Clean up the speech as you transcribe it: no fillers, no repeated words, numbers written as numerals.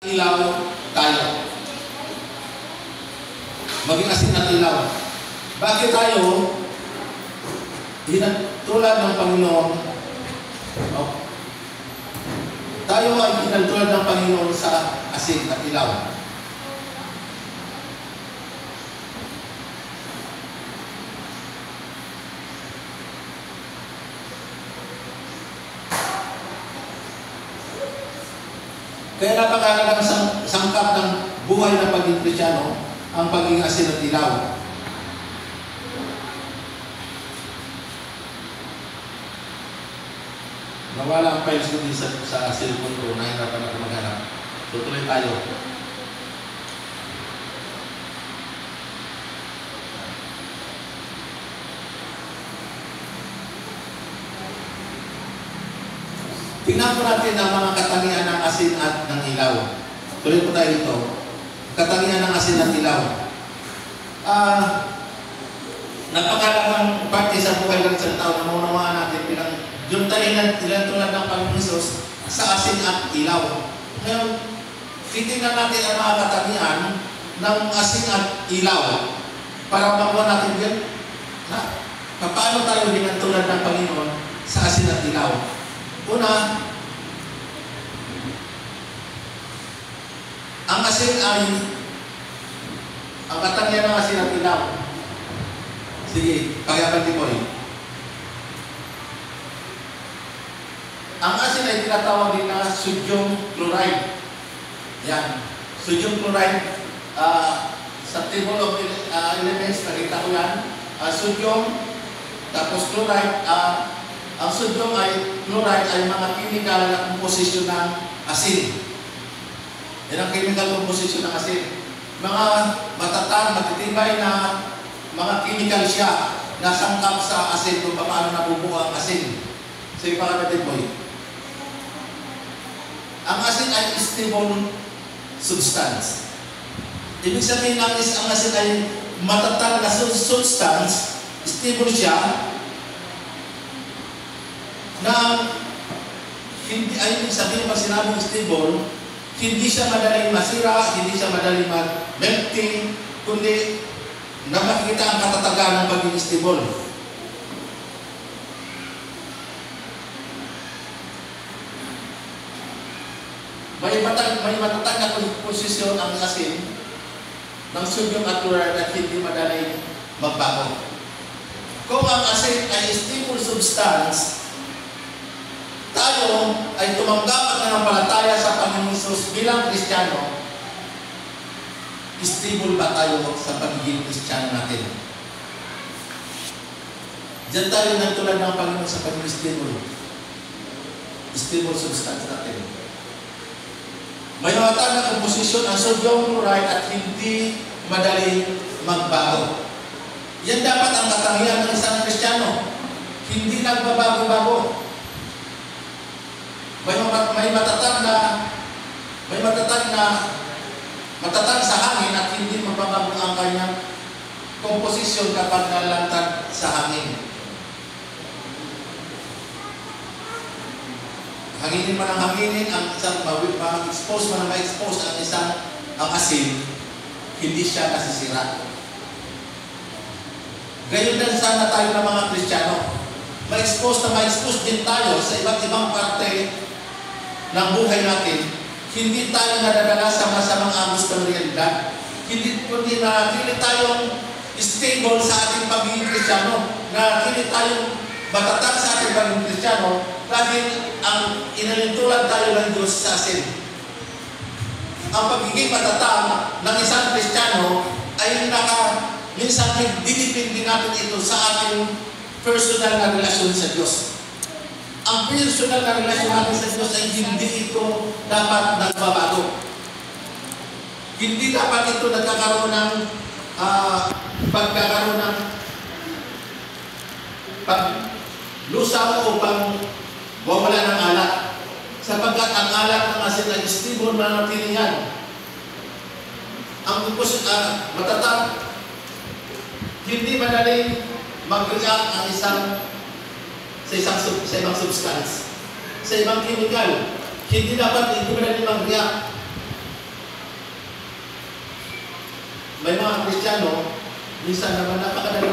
ilaw tayo. Maging asin at ilaw. Bakit tayo tulad ng Panginoon? Tayo ay tulad ng Panginoon sa asin at ilaw. Kaya napakahalagang sangkap ng buhay ng pagiging Kristiyano ang pagiging asin at ilaw. Nawala ang files ko din sa cellphone ko, nahirapan ako maghanap. Tutuloy tayo. Tingnan po natin ang mga katangian ng asin at ng ilaw. Tuloy po tayo dito. Katangian ng asin at ilaw. Napakalagang parte sa buhay ng isang tao na maunawaan natin bilang yung talingan tulad ng Panginoon Hesus sa asin at ilaw. Ngayon, titingnan natin ang mga katangian ng asin at ilaw para makuha natin yan. Paano tayo bilang tulad ng Panginoon sa asin at ilaw? Una, ang asin ay ang katangian ng asin at ilaw. Sige, pagapan din mo rin. Ang asin ay tinatawag din na sodium chloride. Yan. Sodium chloride, sa table of elements, nakita ko yan. Sodium, tapos chloride, ang sodium ay chloride ay mga chemical na komposisyon ng asin. Yan ang chemical composition ng asin. Mga matatag, matitibay na mga chemical siya na sangkap sa asin kung paano nabubuo ang asin. So, ipakapatid mo yun. Ang asin ay stable substance. Ibig sabihin ang asin ay matatag na substance, stable siya, na hindi ay ibig sabihin pag sinabing stable, hindi siya madaling masira, hindi siya madaling melting, kundi na makikita ang katatagan ng pagiging stable. May matatag na posisyon ang asin ng sodium at chloride at hindi madaling magbago. Kung ang asin ay stable substance, tayo ay tumanggap at nanampalataya sa Panginoon Hesus bilang Kristiyano, stable ba tayo sa pagiging Kristiyano natin? Diyan tayo nagtulad ng Panginoon sa pagiging stable substance natin. May matatag na komposisyon ang sodium chloride at hindi madaling magbago. Yan dapat ang katangian ng isang Kristiyano. Hindi nagbabago-bago. May matatag sa hangin at hindi magbabago ang kanyang komposisyon kapag nalantad sa hangin. Hanginin man ang hanginin, ang isang ma-expose man ang ma-expose ang asin, hindi siya nasisira. Gayon din sana tayo ng mga Kristiyano. Ma-expose din tayo sa iba't ibang parte ng buhay natin. Hindi tayo nadadala sa masamang agos ng realidad. Kundi nakakili tayong stable sa ating pagiging Kristiyano. Nakakili tayong matatag sa ating pagiging Kristiyano dahil ang inalintulad tayo ng Diyos sa asin. Ang pagiging matatag ng isang Kristiyano ay minsan dinipindi natin ito sa ating personal na relasyon sa Diyos. Ang personal na relasyon natin sa Diyos ay hindi ito dapat nagbabago. Hindi dapat ito nagkakaroon ng pagkakaroon ng paglusaw o pagwawala ng alak. Sapagkat ang alak ng asin ay stable na natilihan. Ang matatag, hindi madaling mag-react ang sa ibang substance, sa ibang chemical. Hindi dapat hindi madaling mag-react. may mga Kristiyano, minsan naman napakadali